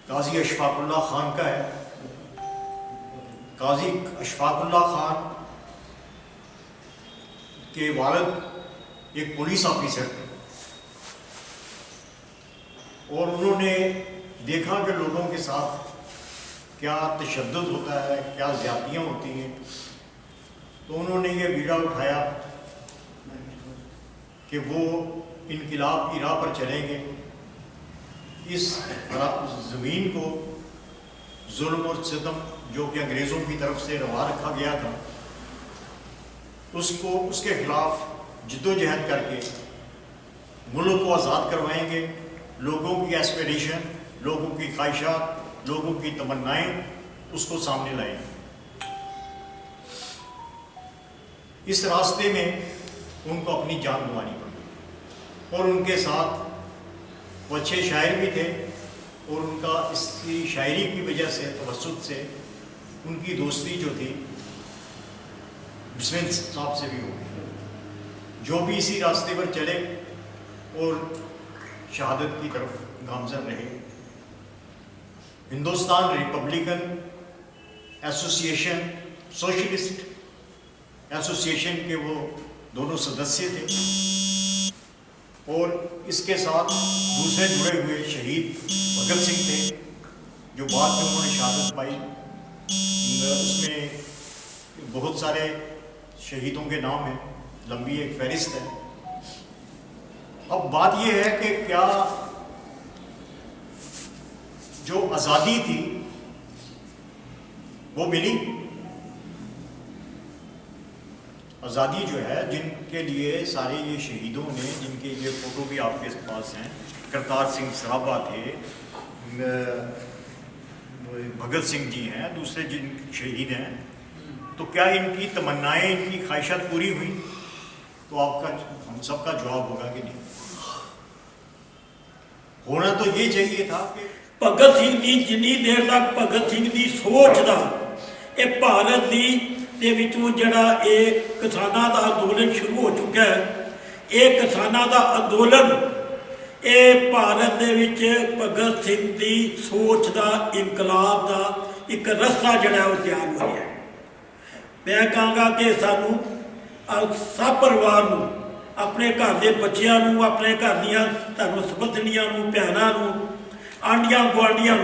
काजी अशफाकुल्ला खान का है। काजी अशफाकुल्ला खान के वालिद एक पुलिस ऑफिसर थे और उन्होंने देखा कि लोगों के साथ क्या तशद्दुद होता है, क्या ज़्यादतियाँ होती हैं, तो उन्होंने ये बीड़ा उठाया कि वो इनकिलाब की राह पर चलेंगे। इस ज़मीन को जुल्म और सितम जो कि अंग्रेज़ों की तरफ से रवा रखा गया था, उसको उसके ख़िलाफ़ जद्दोजहद करके मुल्क को आज़ाद करवाएंगे। लोगों की एस्पिरेशन, लोगों की ख्वाहिशात, लोगों की तमन्नाएं उसको सामने लाएंगे। इस रास्ते में उनको अपनी जान गंवानी पड़ी और उनके साथ वो अच्छे शायर भी थे और उनका इसकी शायरी की वजह से, तवस्सुत से उनकी दोस्ती जो थी बिस्मिल साहब से भी हो गई। जो भी इसी रास्ते पर चले और शहादत की तरफ गामजन रहे। Hindustan Republican association, socialist association के वो दोनों सदस्य थे और इसके साथ दूसरे जुड़े हुए शहीद भगत सिंह थे जो बाद में उन्होंने शहादत पाई। उसमें बहुत सारे शहीदों के नाम हैं, लंबी एक फहरिस्त है। अब बात यह है कि क्या जो आज़ादी थी वो मिली? आज़ादी जो है, जिनके लिए सारे ये शहीदों ने, जिनके ये फ़ोटो भी आपके पास हैं, करतार सिंह सराभा थे, भगत सिंह जी हैं, दूसरे जिन शहीद हैं, तो क्या इनकी तमन्नाएं, इनकी ख्वाहिशात पूरी हुई? तो आपका, हम सबका जवाब होगा कि नहीं। होना तो ये चाहिए था कि भगत सिंह की जिन्नी देर तक भगत सिंह की सोच का ये भारत की जड़ा ये किसानों का अंदोलन शुरू हो चुका है। ये किसानों का अंदोलन ये भारत के विच भगत सिंह की सोच का, इनकलाब का एक रस्ता जड़ा वो तैयार हो गया। मैं कहूँगा कि सानू सब परिवार को, अपने घर के बच्चों को, अपने घर दियाँ धर्म संबंधियां भैनों, आंडियां गुआढ़ियां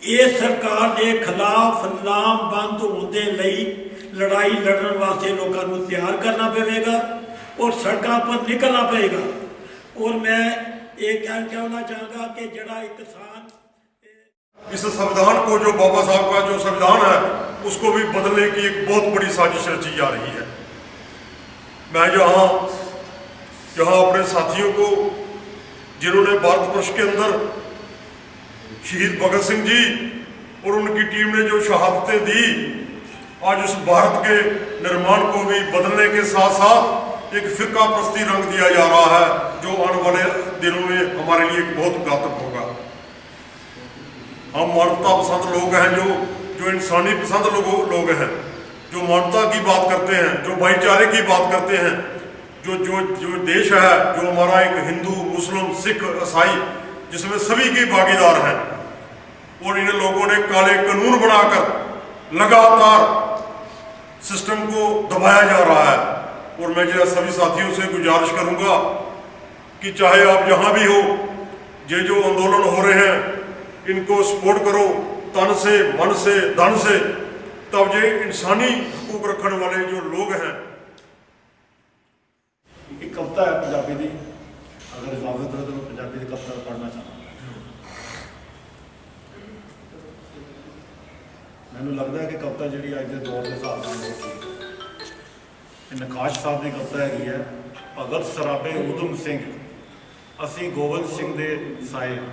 ये सरकार के खिलाफ लामबंद होने लई लड़ाई लड़न वास्ते लोगों को तैयार करना पवेगा और सड़कों पर निकलना पड़ेगा। और मैं ये कहना चाहूँगा कि जड़ा एक किसान इस संविधान को, जो बाबा साहब का जो संविधान है, उसको भी बदलने की एक बहुत बड़ी साजिश रची जा रही है। मैं यहाँ अपने साथियों को, जिन्होंने भारतवर्ष के अंदर शहीद भगत सिंह जी और उनकी टीम ने जो शहादतें दी, आज उस भारत के निर्माण को भी बदलने के साथ साथ एक फिरका प्रस्ती रंग दिया जा रहा है, जो आने वाले दिनों में हमारे लिए बहुत घातक होगा। हम मानवता पसंद लोग हैं, जो इंसानी पसंद लोग हैं, जो मानवता की बात करते हैं, जो भाईचारे की बात करते हैं, जो देश है, जो हमारा एक हिंदू, मुस्लिम, सिख, ईसाई, जिसमें सभी की भागीदार हैं। और इन लोगों ने काले कानून बनाकर लगातार सिस्टम को दबाया जा रहा है। और मैं जरा सभी साथियों से गुजारिश करूंगा कि चाहे आप जहां भी हो, ये जो आंदोलन हो रहे हैं, इनको सपोर्ट करो, तन से, मन से, धन से, तब ये इंसानी हकूक रखने वाले जो लोग हैं। एक कविता है पंजाबी की, अगर इजाजत हो तो मैं पंजाबी की कविता पढ़ना चाहूँगा। मैनू लगता है कि कविता जी अज के दौर के हिसाब से बहुत ठीक। नकाश साहब की कविता हैगी है, भगत सराबे उधम सिंह असी गोबिंद सिंह दे साए हाँ।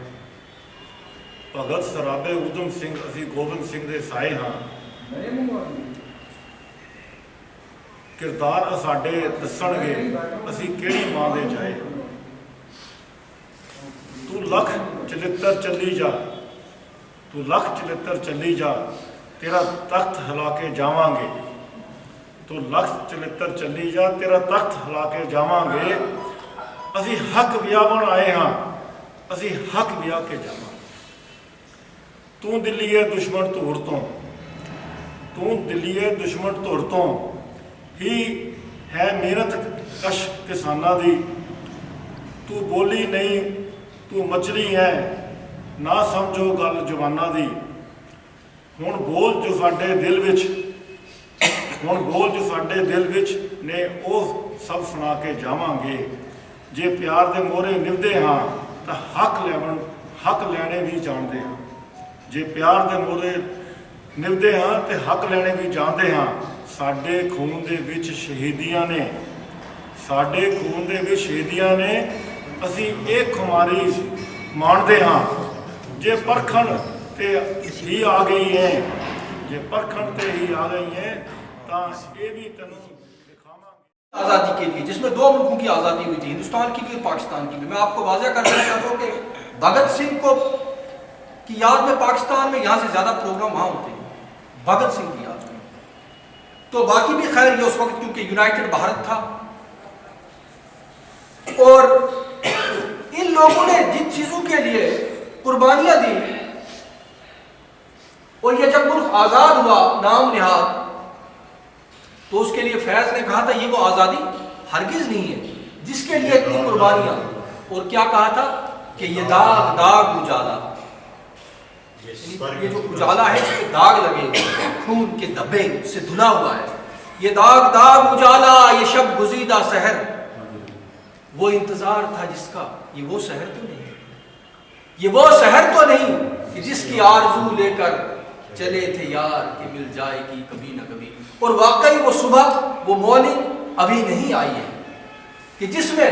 भगत सराबे उधम सिंह असी गोबिंद सिंह दे साए हाँ। किरदार साडे दसणगे असी किहड़ी मां दे जाए। तू लख चलित्र चली जा, तू लख चलित्र चली जा, तेरा तख्त हिला के जावांगे। तू लख चलित्र चली जा, तेरा तख्त हिला के जावांगे। असी हक विआहण आए हाँ, असी हक विआह के जावांगे। ਤੂੰ ਦਿੱਲੀਏ ਦੁਸ਼ਮਣ ਧੂੜ ਤੋਂ, ਤੂੰ ਦਿੱਲੀਏ ਦੁਸ਼ਮਣ ਧੁਰ ਤੋਂ ਹੀ ਹੈ ਮਿਹਨਤ ਕਸ਼ ਕਿਸਾਨਾਂ ਦੀ। ਤੂੰ ਬੋਲੀ ਨਹੀਂ ਤੂੰ ਮਚਲੀ ਹੈ, ਨਾ ਸਮਝੋ ਗੱਲ ਜਵਾਨਾਂ ਦੀ। ਹੁਣ ਬੋਲ ਜੋ ਸਾਡੇ ਦਿਲ ਵਿੱਚ, ਹੁਣ ਬੋਲ ਜੋ ਸਾਡੇ ਦਿਲ ਵਿੱਚ ਨੇ ਉਹ ਸਭ ਸੁਣਾ ਕੇ ਜਾਵਾਂਗੇ। ਜੇ ਪਿਆਰ ਦੇ ਮੋਹਰੇ ਨਿਭਦੇ ਹਾਂ ਤਾਂ ਹੱਕ ਲੈਣੇ ਵੀ ਜਾਣਦੇ ਹਾਂ। ਜੇ ਪਿਆਰ ਦੇ ਮੋਹਰੇ ਨਿਭਦੇ ਹਾਂ ਤੇ ਹੱਕ ਲੈਣੇ ਵੀ ਜਾਣਦੇ ਹਾਂ। ਸਾਡੇ ਖੂਨ ਦੇ ਵਿੱਚ ਸ਼ਹੀਦੀਆਂ ਨੇ, ਸਾਡੇ ਖੂਨ ਦੇ ਵਿੱਚ ਸ਼ਹੀਦੀਆਂ ਨੇ, ਅਸੀਂ ਇਹ ਖੁਮਾਰੀ ਮਾਣਦੇ ਹਾਂ। ਜੇ ਪਰਖਣ ਤੇ ਹੀ ਆ ਗਈ ਹੈ, ਜੇ ਪਰਖਣ ਤੇ ही आ गई है ਤਾਂ ਇਹ ਵੀ ਤੈਨੂੰ दिखावांगे। आज़ादी के लिए जिसमें 2 मुल्कों की आज़ादी हुई थी, हिंदुस्तान की भी और पाकिस्तान की भी। मैं आपको वाज़ेह कर देना चाहता हूँ कि भगत सिंह को की याद में पाकिस्तान में यहाँ से ज़्यादा प्रोग्राम वहाँ होते हैं भगत सिंह की याद में। तो बाकी भी खैर ये उस वक्त क्योंकि यूनाइटेड भारत था, और इन लोगों ने जिन चीज़ों के लिए कुर्बानियाँ दी, और ये जब मुल्क आज़ाद हुआ नाम निहाद, तो उसके लिए फैज ने कहा था ये वो आज़ादी हरगिज़ नहीं है जिसके लिए इतनी कुर्बानियाँ। और क्या कहा था कि ये दाग दाग उजाला, ये जो उजाला है इसके दाग लगे, खून के धब्बे से धुला हुआ है। ये दाग दाग उजाला, ये शब गुज़ीदा सहर, वो इंतजार था जिसका, ये वो शहर तो नहीं, ये वो शहर तो नहीं कि जिसकी आरज़ू लेकर चले थे यार कि मिल जाएगी कभी ना कभी। और वाकई वो सुबह, वो मॉर्निंग अभी नहीं आई है कि जिसमें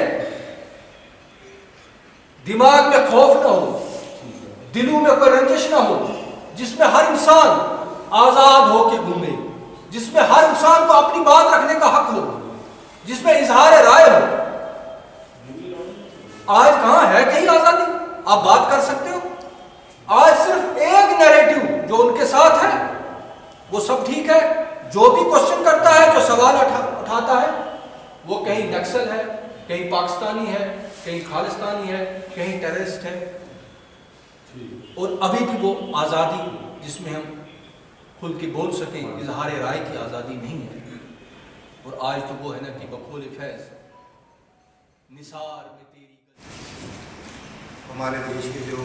दिमाग में खौफ ना हो, दिलों में कोई रंजिश ना हो, जिसमें हर इंसान आजाद हो के घूमे, जिसमें हर इंसान को अपनी बात रखने का हक हो, जिसमें इजहार राय हो। आज कहां है कहीं आजादी? आप बात कर सकते हो? आज सिर्फ एक नैरेटिव जो उनके साथ है वो सब ठीक है। जो भी क्वेश्चन करता है, जो सवाल उठाता है, वो कहीं नक्सल है, कहीं पाकिस्तानी है, कहीं खालिस्तानी है, कहीं टेररिस्ट है। और अभी भी वो आज़ादी जिसमें हम खुल के बोल सकें, इजहार राय की आज़ादी नहीं है। और आज तो वो है ना कि बखोल फैज निसार में तेरी। हमारे देश के जो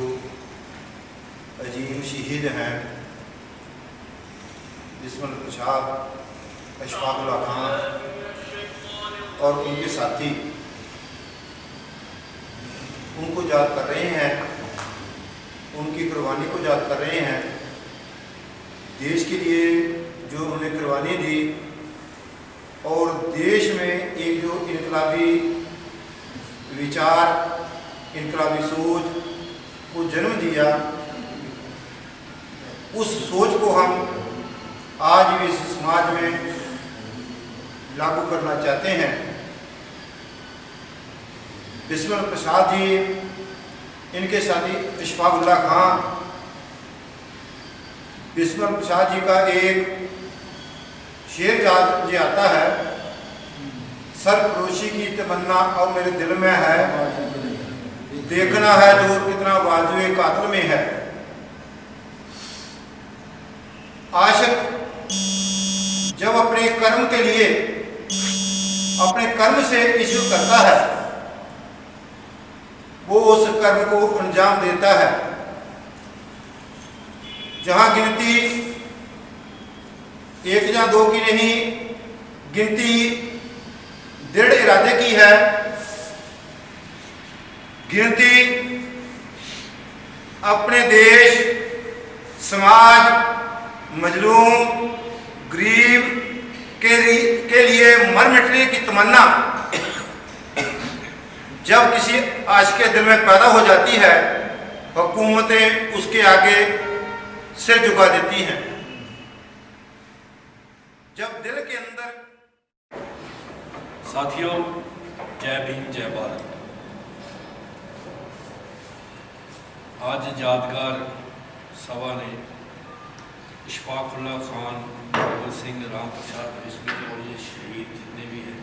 अजीम शहीद हैं, जिस्मल प्रसाद, अशफाक उल्लाह खान और उनके साथी, उनको याद कर रहे हैं, उनकी कुर्बानी को याद कर रहे हैं। देश के लिए जो उन्होंने कुर्बानी दी और देश में एक जो इनकलाबी विचार, इनकलाबी सोच को जन्म दिया, उस सोच को हम आज भी इस समाज में लागू करना चाहते हैं। बिस्मिल प्रसाद जी, इनके साथी अशफाक उल्लाह खान, बिस्मिल प्रसाद जी का एक शेर याद मुझे आता है, सरफरोशी की तमन्ना और मेरे दिल में है, देखना है जो कितना बाजुए कातिल में है। आशिक जब अपने कर्म के लिए, अपने कर्म से इश्क करता है, वो उस कर्म को अंजाम देता है। जहां गिनती 1 या 2 की नहीं, गिनती दृढ़ इरादे की है। गिनती अपने देश, समाज, मजलूम, गरीब के लिए मर मिटने की तमन्ना जब किसी आशिक के दिल में पैदा हो जाती है, हुकूमतें उसके आगे सिर झुका देती हैं। जब दिल के अंदर। साथियों, जय भीम, जय भारत। आज यादगार सभा ने अशफाक उल्लाह खान, भगत सिंह, राम प्रसाद बिस्मिल और ये शहीद जितने भी हैं,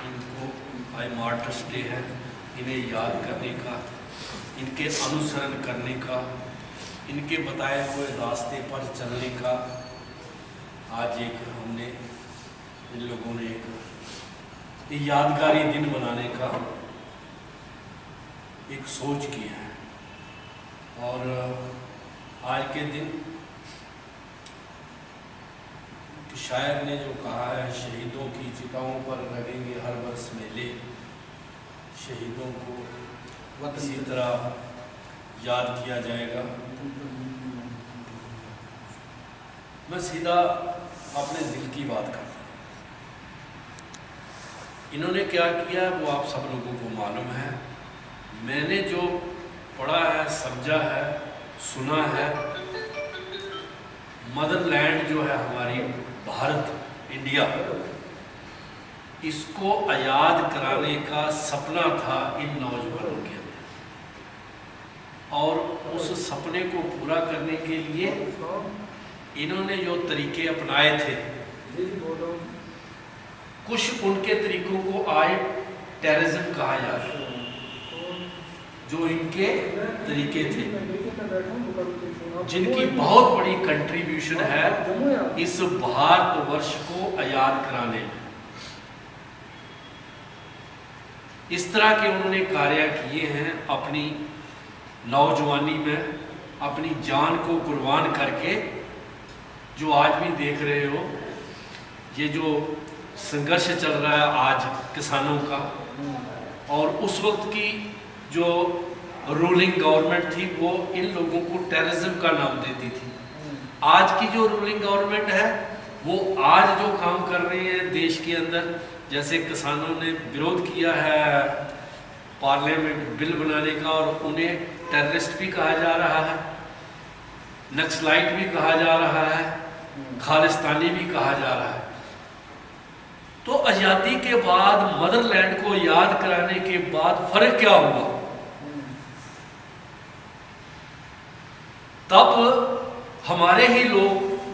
इनको आज मार्टर्स डे है। इन्हें याद करने का, इनके अनुसरण करने का, इनके बताए हुए रास्ते पर चलने का आज एक हमने इन लोगों ने एक यादगारी दिन मनाने का एक सोच की है। और आज के दिन शायर ने जो कहा है, शहीदों की चिताओं पर लगेंगे हर वर्ष मेले, शहीदों को इसी तरह याद किया जाएगा। मैं सीधा अपने दिल की बात करता हूँ। इन्होंने क्या किया वो आप सब लोगों को मालूम है। मैंने जो पढ़ा है, समझा है, सुना है, मदरलैंड जो है हमारी भारत, इंडिया, इसको आयाद कराने का सपना था इन नौजवानों के अंदर, और उस सपने को पूरा करने के लिए इन्होंने जो तरीके अपनाए थे, कुछ उनके तरीकों को आज टेररिज्म कहा जाता है। जो इनके तरीके थे, जिनकी बहुत बड़ी कंट्रीब्यूशन है इस भारतवर्ष को आजाद कराने में। इस तरह के उन्होंने कार्य किए हैं, अपनी नौजवानी में अपनी जान को कुर्बान करके। जो आज भी देख रहे हो, ये जो संघर्ष चल रहा है आज किसानों का, और उस वक्त की जो रूलिंग गवर्नमेंट थी वो इन लोगों को टेररिज्म का नाम देती थी। आज की जो रूलिंग गवर्नमेंट है वो आज जो काम कर रही है देश के अंदर, जैसे किसानों ने विरोध किया है पार्लियामेंट बिल बनाने का, और उन्हें टेररिस्ट भी कहा जा रहा है, नक्सलाइट भी कहा जा रहा है, खालिस्तानी भी कहा जा रहा है। तो आज़ादी के बाद मदरलैंड को याद कराने के बाद फर्क क्या हुआ? तब हमारे ही लोग,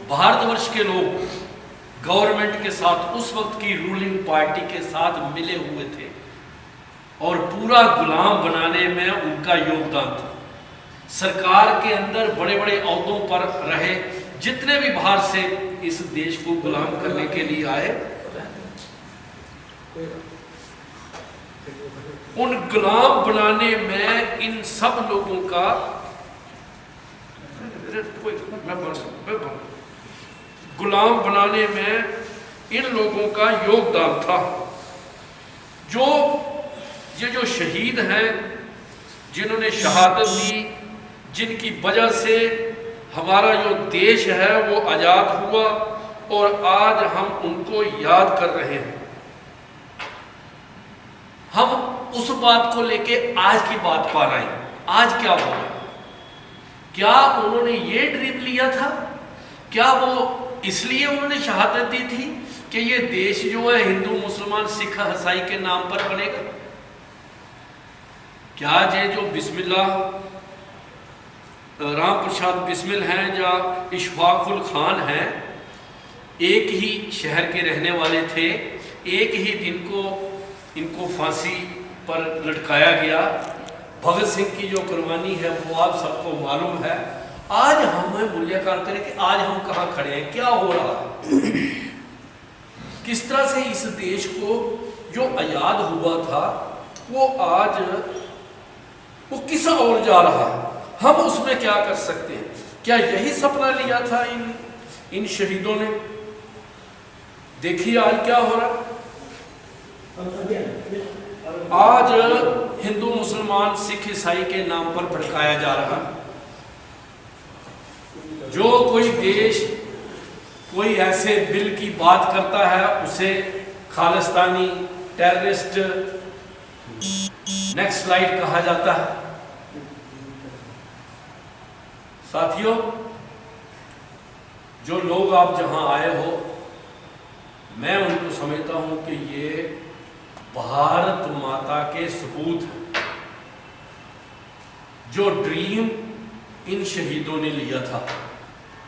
भारतवर्ष के लोग गवर्नमेंट के साथ, उस वक्त की रूलिंग पार्टी के साथ मिले हुए थे और पूरा गुलाम बनाने में उनका योगदान था। सरकार के अंदर बड़े बड़े ओहदों पर रहे जितने भी बाहर से इस देश को गुलाम करने के लिए आए, उन गुलाम बनाने में इन सब लोगों का गुलाम बनाने में इन लोगों का योगदान था। जो ये जो शहीद हैं, जिन्होंने शहादत दी, जिनकी वजह से हमारा जो देश है वो आज़ाद हुआ, और आज हम उनको याद कर रहे हैं। हम उस बात को लेके आज की बात पा रहे हैं। आज क्या हो रहा है? क्या उन्होंने ये ड्रीम लिया था? क्या वो इसलिए उन्होंने शहादत दी थी कि ये देश जो है हिंदू, मुसलमान, सिख, ईसाई के नाम पर बनेगा? क्या ये जो बिस्मिल्लाह राम प्रसाद बिस्मिल हैं या इशफाकुल खान हैं, एक ही शहर के रहने वाले थे, एक ही दिन को इनको फांसी पर लटकाया गया। भगत सिंह की जो कुर्बानी है वो आप सबको मालूम है। आज हमें मूल्यांकन करें कि आज हम कहाँ खड़े हैं, क्या हो रहा है, किस तरह से इस देश को जो आजाद हुआ था वो आज वो किस ओर जा रहा है, हम उसमें क्या कर सकते हैं? क्या यही सपना लिया था इन शहीदों ने? देखिए आज क्या हो रहा है। आज हिंदू, मुसलमान, सिख, ईसाई के नाम पर भड़काया जा रहा है। जो कोई देश कोई ऐसे बिल की बात करता है उसे खालिस्तानी, टेररिस्ट, नक्सलाइट कहा जाता है। साथियों, जो लोग आप जहां आए हो, मैं उनको समझता हूं कि ये भारत माता के सपूत हैं। जो ड्रीम इन शहीदों ने लिया था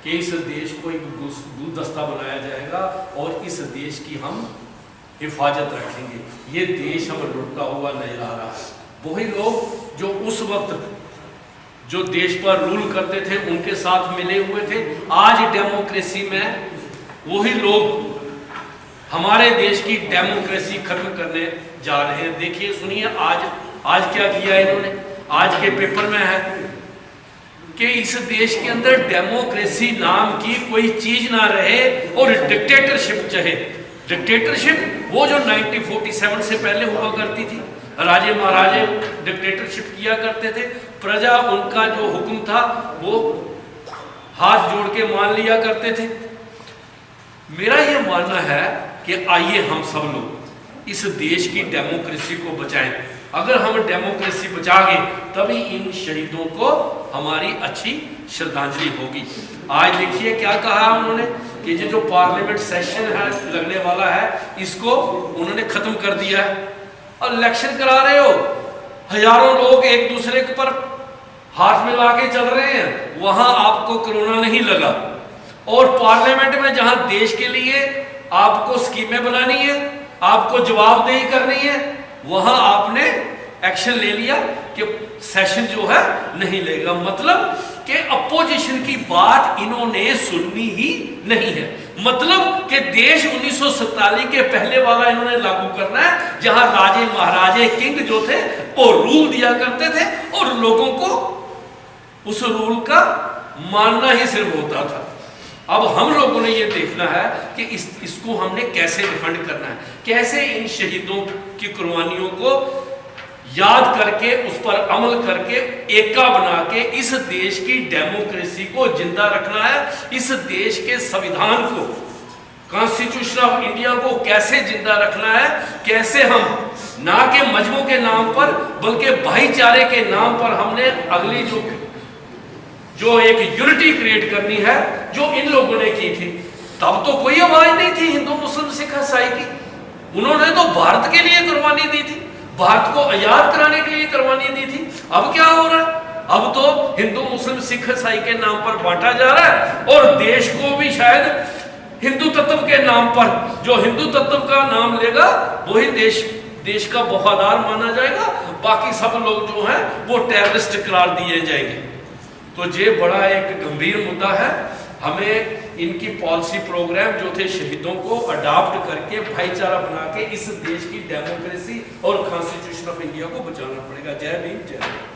कि इस देश को एक गुलदस्ता बनाया जाएगा और इस देश की हम हिफाजत रखेंगे, ये देश हमें लुटता हुआ नजर आ रहा है। वही लोग जो उस वक्त जो देश पर रूल करते थे उनके साथ मिले हुए थे। आज डेमोक्रेसी में वही लोग हमारे देश की डेमोक्रेसी खत्म करने जा रहे हैं। देखिए सुनिए, आज क्या किया इन्होंने। आज के पेपर में है कि इस देश के अंदर डेमोक्रेसी नाम की कोई चीज ना रहे और डिक्टेटरशिप चाहे। डिक्टेटरशिप वो जो 1947 से पहले हुआ करती थी, राजे महाराजे डिक्टेटरशिप किया करते थे, प्रजा उनका जो हुक्म था वो हाथ जोड़ के मान लिया करते थे। मेरा ये मानना है कि आइए हम सब लोग इस देश की डेमोक्रेसी को बचाएं। अगर हम डेमोक्रेसी बचाएंगे तभी इन शहीदों को हमारी अच्छी श्रद्धांजलि होगी। आज देखिए क्या कहा उन्होंने कि ये जो पार्लियामेंट सेशन है लगने वाला है, इसको उन्होंने खत्म कर दिया है। और इलेक्शन करा रहे हो, हजारों लोग एक दूसरे के पर हाथ मिला के चल रहे हैं, वहां आपको कोरोना नहीं लगा। और पार्लियामेंट में जहां देश के लिए आपको स्कीमें बनानी है, आपको जवाबदेही करनी है, वहां आपने एक्शन ले लिया कि सेशन जो है नहीं लेगा। मतलब कि अपोजिशन की बात इन्होंने सुननी ही नहीं है। मतलब कि देश 1947 के पहले वाला इन्होंने लागू करना है, जहां राजे महाराजे किंग जो थे वो रूल दिया करते थे और लोगों को उस रूल का मानना ही सिर्फ होता था। अब हम लोगों ने ये देखना है कि इसको हमने कैसे डिफेंड करना है, कैसे इन शहीदों की कुर्बानियों को याद करके उस पर अमल करके एका बना के इस देश की डेमोक्रेसी को जिंदा रखना है। इस देश के संविधान को, कॉन्स्टिट्यूशन ऑफ इंडिया को कैसे जिंदा रखना है, कैसे हम ना के मजहबों के नाम पर बल्कि भाईचारे के नाम पर हमने अगली जो एक यूनिटी क्रिएट करनी है, जो इन लोगों ने की थी। तब तो कोई आवाज नहीं थी हिंदू मुस्लिम सिख ईसाई की। उन्होंने तो भारत के लिए कुर्बानी दी थी, भारत को आजाद कराने के लिए कुर्बानी दी थी। अब क्या हो रहा है? अब तो हिंदू मुस्लिम सिख ईसाई के नाम पर बांटा जा रहा है और देश को भी शायद हिंदू तत्व के नाम पर, जो हिंदू तत्व का नाम लेगा वही देश का वफादार माना जाएगा, बाकी सब लोग जो हैं वो टेररिस्ट करार दिए जाएंगे। तो ये बड़ा एक गंभीर मुद्दा है। हमें इनकी पॉलिसी प्रोग्राम जो थे शहीदों को अडॉप्ट करके भाईचारा बना के इस देश की डेमोक्रेसी और कॉन्स्टिट्यूशन ऑफ इंडिया को बचाना पड़ेगा। जय भीम, जय भारत।